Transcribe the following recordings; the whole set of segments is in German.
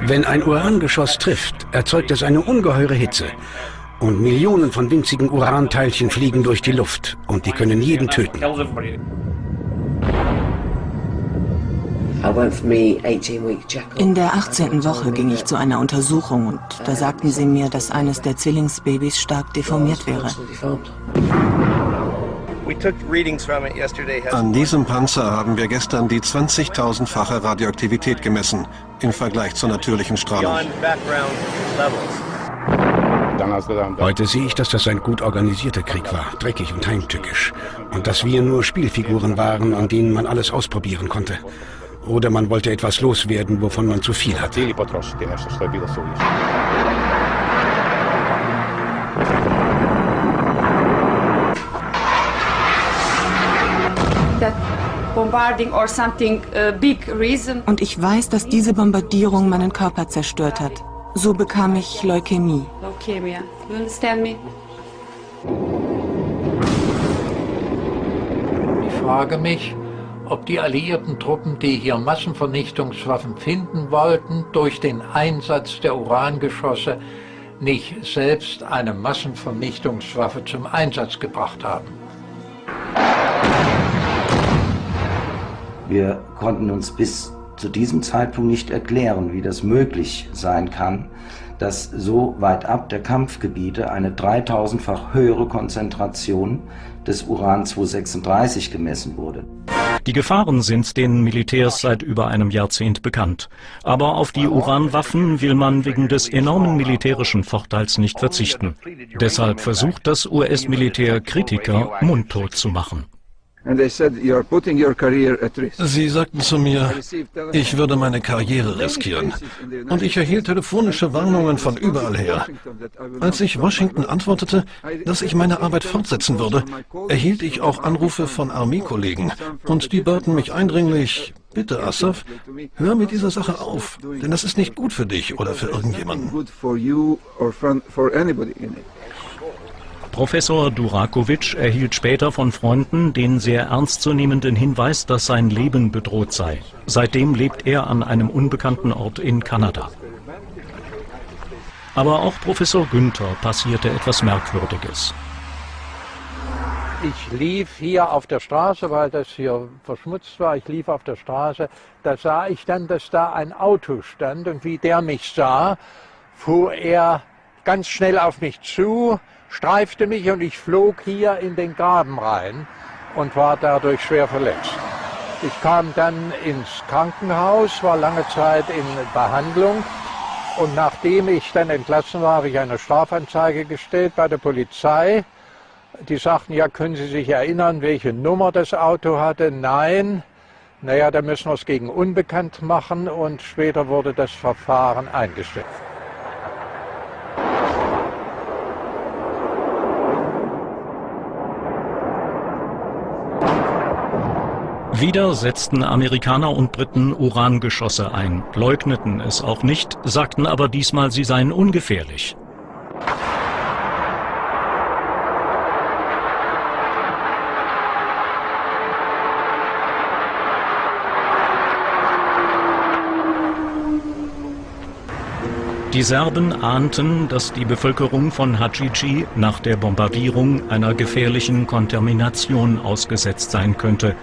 Wenn ein Urangeschoss trifft, erzeugt es eine ungeheure Hitze. Und Millionen von winzigen Uranteilchen fliegen durch die Luft. Und die können jeden töten. In der 18. Woche ging ich zu einer Untersuchung und da sagten sie mir, dass eines der Zwillingsbabys stark deformiert wäre. An diesem Panzer haben wir gestern die 20.000-fache Radioaktivität gemessen, im Vergleich zur natürlichen Strahlung. Heute sehe ich, dass das ein gut organisierter Krieg war, dreckig und heimtückisch. Und dass wir nur Spielfiguren waren, an denen man alles ausprobieren konnte. Oder man wollte etwas loswerden, wovon man zu viel hatte. Und ich weiß, dass diese Bombardierung meinen Körper zerstört hat. So bekam ich Leukämie. Ich frage mich, ob die alliierten Truppen, die hier Massenvernichtungswaffen finden wollten, durch den Einsatz der Urangeschosse nicht selbst eine Massenvernichtungswaffe zum Einsatz gebracht haben. Wir konnten uns bis zu diesem Zeitpunkt nicht erklären, wie das möglich sein kann, dass so weit ab der Kampfgebiete eine 3000-fach höhere Konzentration des Uran-236 gemessen wurde. Die Gefahren sind den Militärs seit über einem Jahrzehnt bekannt. Aber auf die Uranwaffen will man wegen des enormen militärischen Vorteils nicht verzichten. Deshalb versucht das US-Militär, Kritiker mundtot zu machen. Sie sagten zu mir, ich würde meine Karriere riskieren. Und ich erhielt telefonische Warnungen von überall her. Als ich Washington antwortete, dass ich meine Arbeit fortsetzen würde, erhielt ich auch Anrufe von Armeekollegen. Und die baten mich eindringlich, bitte Assaf, hör mit dieser Sache auf, denn das ist nicht gut für dich oder für irgendjemanden. Professor Durakovic erhielt später von Freunden den sehr ernstzunehmenden Hinweis, dass sein Leben bedroht sei. Seitdem lebt er an einem unbekannten Ort in Kanada. Aber auch Professor Günther passierte etwas Merkwürdiges. Ich lief hier auf der Straße, weil das hier verschmutzt war, ich lief auf der Straße, da sah ich dann, dass da ein Auto stand und wie der mich sah, fuhr er ganz schnell auf mich zu, streifte mich und ich flog hier in den Graben rein und war dadurch schwer verletzt. Ich kam dann ins Krankenhaus, war lange Zeit in Behandlung und nachdem ich dann entlassen war, habe ich eine Strafanzeige gestellt bei der Polizei. Die sagten, ja, können Sie sich erinnern, welche Nummer das Auto hatte? Nein. Naja, da müssen wir es gegen unbekannt machen und später wurde das Verfahren eingestellt. Wieder setzten Amerikaner und Briten Urangeschosse ein, leugneten es auch nicht, sagten aber diesmal, sie seien ungefährlich. Die Serben ahnten, dass die Bevölkerung von Hadžići nach der Bombardierung einer gefährlichen Kontamination ausgesetzt sein könnte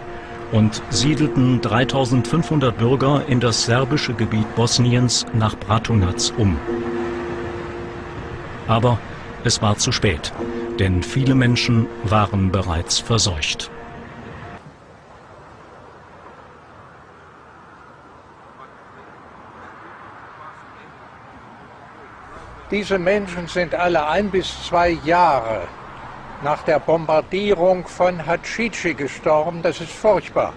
und siedelten 3500 Bürger in das serbische Gebiet Bosniens nach Bratunac um. Aber es war zu spät, denn viele Menschen waren bereits verseucht. Diese Menschen sind alle 1 bis 2 Jahre nach der Bombardierung von Hadžići gestorben. Das ist furchtbar.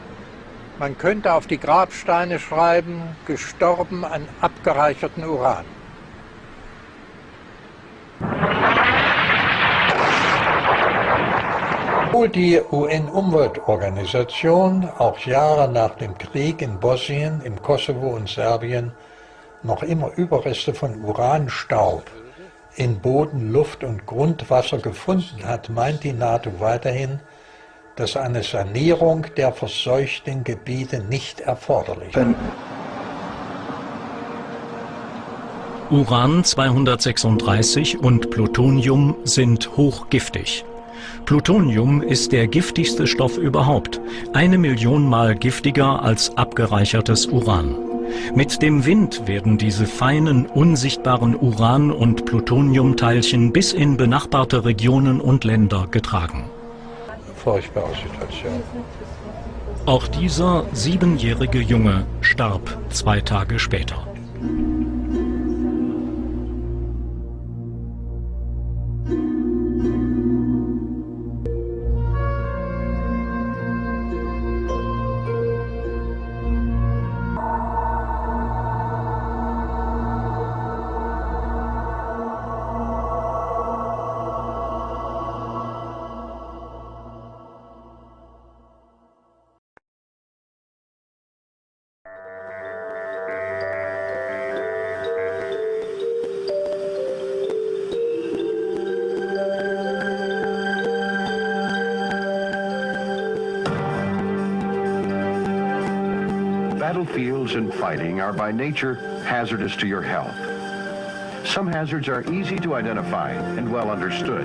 Man könnte auf die Grabsteine schreiben, gestorben an abgereicherten Uran. Obwohl die UN-Umweltorganisation auch Jahre nach dem Krieg in Bosnien, im Kosovo und Serbien noch immer Überreste von Uranstaub in Boden, Luft und Grundwasser gefunden hat, meint die NATO weiterhin, dass eine Sanierung der verseuchten Gebiete nicht erforderlich ist. Uran-236 und Plutonium sind hochgiftig. Plutonium ist der giftigste Stoff überhaupt, 1 Million Mal giftiger als abgereichertes Uran. Mit dem Wind werden diese feinen, unsichtbaren Uran- und Plutoniumteilchen bis in benachbarte Regionen und Länder getragen. Furchtbare Situation. Auch dieser 7-jährige Junge starb 2 Tage später. Battlefields and fighting are by nature hazardous to your health. Some hazards are easy to identify and well understood.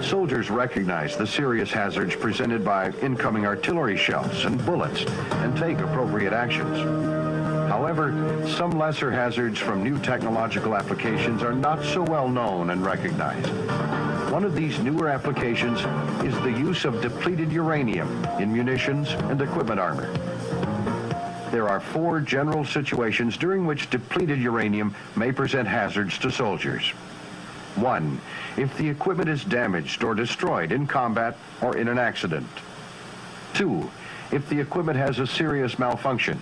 Soldiers recognize the serious hazards presented by incoming artillery shells and bullets and take appropriate actions. However, some lesser hazards from new technological applications are not so well known and recognized. One of these newer applications is the use of depleted uranium in munitions and equipment armor. There are 4 general situations during which depleted uranium may present hazards to soldiers. 1. If the equipment is damaged or destroyed in combat or in an accident. 2. If the equipment has a serious malfunction.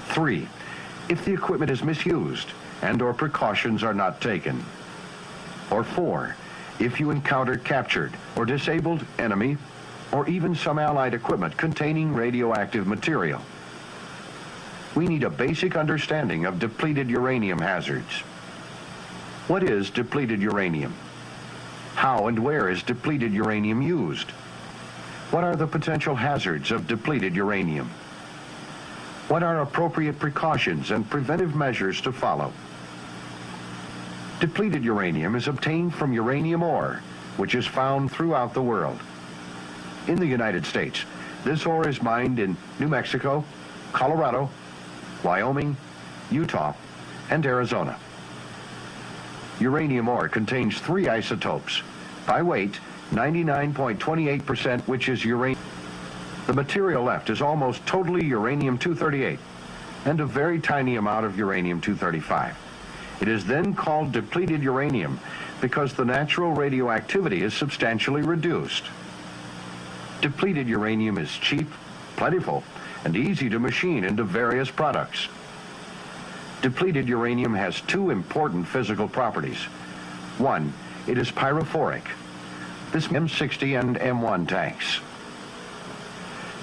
3. If the equipment is misused and or precautions are not taken. Or 4. If you encounter captured or disabled enemy or even some allied equipment containing radioactive material. We need a basic understanding of depleted uranium hazards. What is depleted uranium? How and where is depleted uranium used? What are the potential hazards of depleted uranium? What are appropriate precautions and preventive measures to follow? Depleted uranium is obtained from uranium ore, which is found throughout the world. In the United States, this ore is mined in New Mexico, Colorado, Wyoming, Utah, and Arizona. Uranium ore contains 3 isotopes. By weight, 99.28%, which is uranium. The material left is almost totally uranium-238 and a very tiny amount of uranium-235. It is then called depleted uranium because the natural radioactivity is substantially reduced. Depleted uranium is cheap, plentiful, and easy to machine into various products. Depleted uranium has 2 important physical properties. 1, it is pyrophoric. This M60 and M1 tanks.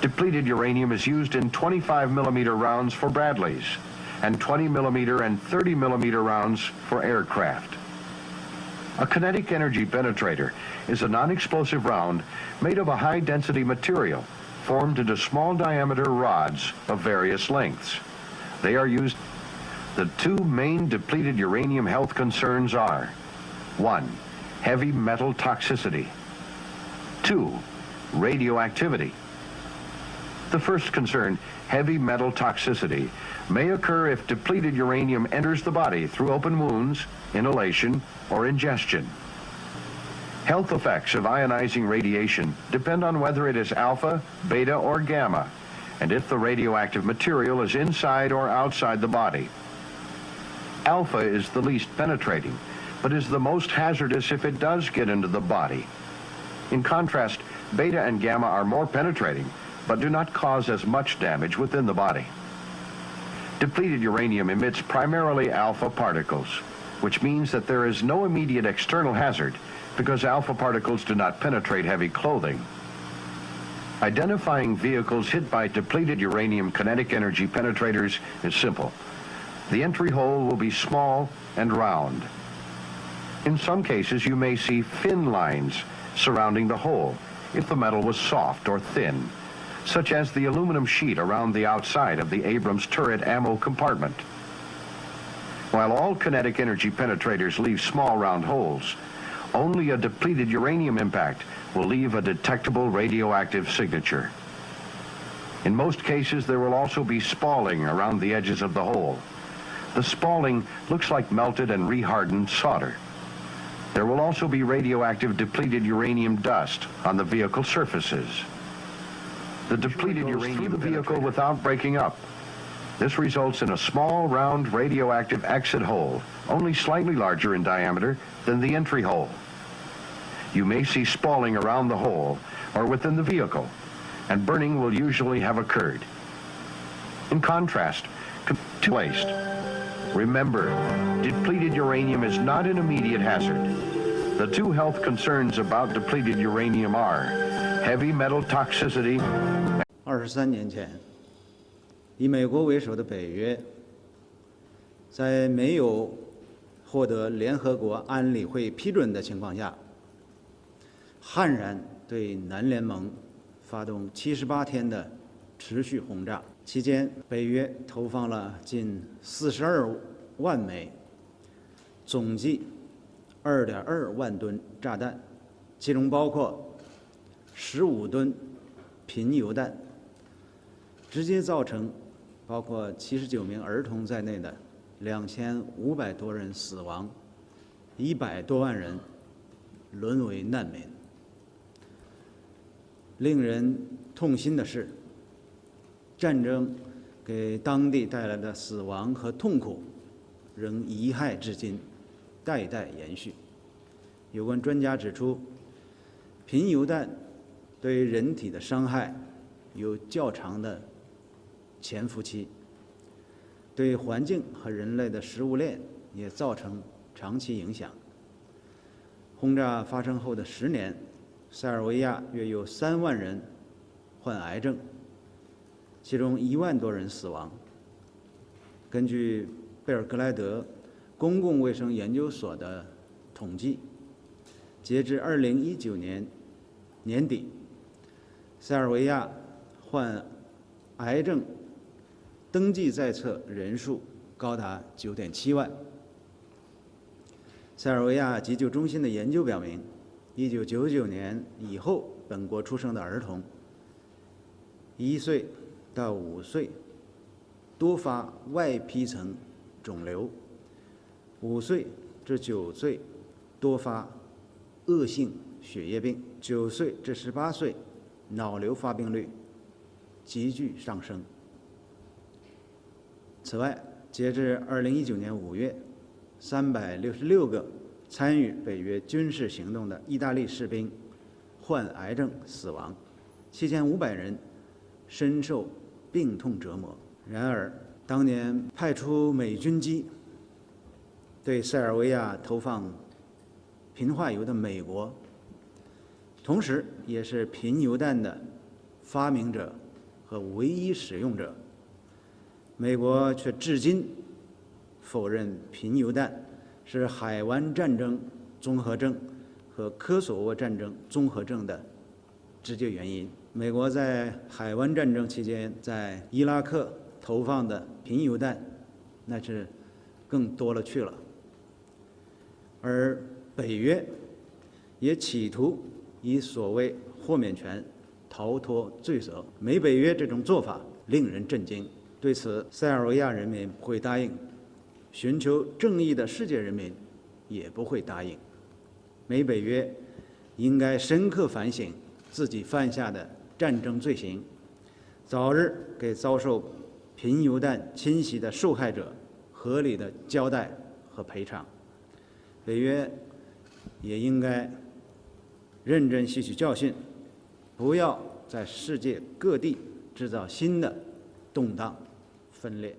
Depleted uranium is used in 25mm rounds for Bradleys and 20mm and 30mm rounds for aircraft. A kinetic energy penetrator is a non-explosive round made of a high-density material formed into small diameter rods of various lengths. They are used. The 2 main depleted uranium health concerns are 1. Heavy metal toxicity. 2. Radioactivity. The first concern, heavy metal toxicity, may occur if depleted uranium enters the body through open wounds, inhalation, or ingestion. Health effects of ionizing radiation depend on whether it is alpha, beta, or gamma, and if the radioactive material is inside or outside the body. Alpha is the least penetrating, but is the most hazardous if it does get into the body. In contrast, beta and gamma are more penetrating, but do not cause as much damage within the body. Depleted uranium emits primarily alpha particles, which means that there is no immediate external hazard because alpha particles do not penetrate heavy clothing. Identifying vehicles hit by depleted uranium kinetic energy penetrators is simple. The entry hole will be small and round. In some cases, you may see fin lines surrounding the hole if the metal was soft or thin, such as the aluminum sheet around the outside of the Abrams turret ammo compartment. While all kinetic energy penetrators leave small round holes, only a depleted uranium impact will leave a detectable radioactive signature. In most cases, there will also be spalling around the edges of the hole. The spalling looks like melted and rehardened solder. There will also be radioactive depleted uranium dust on the vehicle surfaces. The depleted uranium the vehicle without breaking up. This results in a small, round, radioactive exit hole, only slightly larger in diameter than the entry hole. You may see spalling around the hole or within the vehicle, and burning will usually have occurred. In contrast, to waste. Remember, depleted uranium is not an immediate hazard. The two health concerns about depleted uranium are heavy metal toxicity. 23年前，以美国为首的北约，在没有获得联合国安理会批准的情况下，悍然对南联盟发动78天的持续轰炸。期间，北约投放了近42万枚，总计2.2万吨炸弹，其中包括15吨贫铀弹，直接造成包括79名儿童在内的2500多人死亡，100多万人沦为难民。令人痛心的是，战争给当地带来的死亡和痛苦仍遗害至今，代代延续。有关专家指出，贫铀弹对人体的伤害有较长的潜伏期，对环境和人类的食物链也造成长期影响。轰炸发生后的10年，塞尔维亚约有3万人患癌症，其中1万多人死亡。根据贝尔格莱德公共卫生研究所的统计，截至2019年年底，塞尔维亚患癌症登记在册人数高达9.7万。塞尔维亚急救中心的研究表明，1999年以后本国出生的儿童1岁到5岁多发外皮层肿瘤，5岁至9岁多发恶性血液病，9岁至18岁脑瘤发病率急剧上升。此外，截至2019年5月，366个参与北约军事行动的意大利士兵患癌症死亡，7500人深受病痛折磨。然而，当年派出美军机对塞尔维亚投放贫化铀的美国，同时也是贫铀弹的发明者和唯一使用者，美国却至今否认贫铀弹是海湾战争综合症和科索沃战争综合症的直接原因。美国在海湾战争期间在伊拉克投放的贫铀弹那是更多了去了，而北约也企图以所谓豁免权逃脱罪责。美北约这种做法令人震惊，对此塞尔维亚人民不会答应，寻求正义的世界人民也不会答应。美北约应该深刻反省自己犯下的战争罪行，早日给遭受贫铀弹侵袭的受害者合理的交代和赔偿。北约也应该认真吸取教训，不要在世界各地制造新的动荡分裂。